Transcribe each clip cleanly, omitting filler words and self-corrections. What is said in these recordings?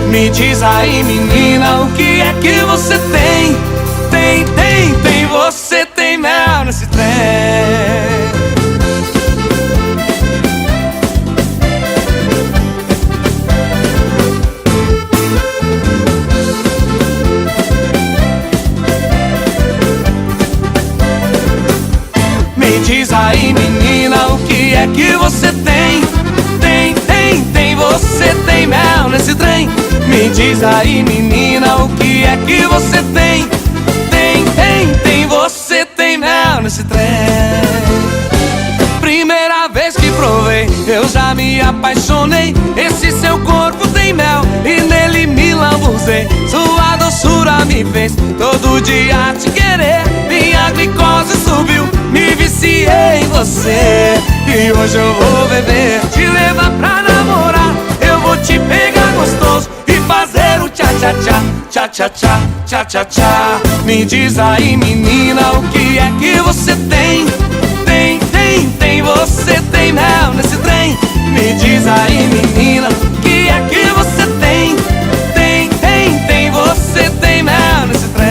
Me diz aí, menina, o que é que você tem? Tem, você tem mel nesse trem. Me diz aí, menina, o que é que você tem? Tem, você tem mel nesse trem. Me diz aí, menina, o que é que você tem? Tem, você tem mel nesse trem. Primeira vez que provei, eu já me apaixonei. Esse seu corpo tem mel e nele me lambuzei. Sua doçura me fez todo dia te querer. Minha glicose subiu, me viciei em você. E hoje eu vou beber, te levar pra namorar. Eu vou te pegar gostoso e fazer o tchá-tchá-tchá, tchá-tchá-tchá, tchá-tchá-tchá. Me diz aí, menina, o que é que você tem? Tem, você tem mel nesse trem. Me diz aí, menina, o que é que você tem? Tem, você tem mel nesse trem.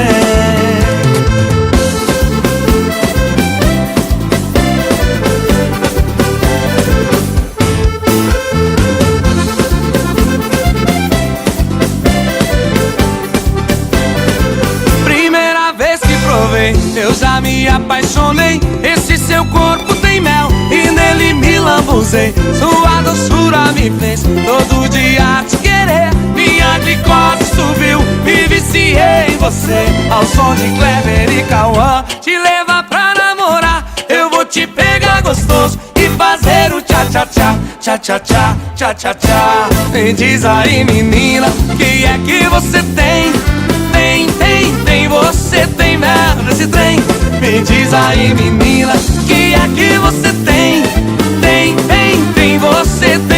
Eu já me apaixonei. Esse seu corpo tem mel e nele me lambuzei. Sua doçura me fez todo dia te querer. Minha glicose subiu, me viciei em você. Ao som de Kleber e Cauã, te levar pra namorar. Eu vou te pegar gostoso e fazer o tchá-tchá-tchá, tchá-tchá-tchá, tchá-tchá-tchá. Me diz aí, menina, o que é que você tem? Tem, você tem mel nesse trem. Me diz aí, menina, o que é que você tem? Tem, você tem.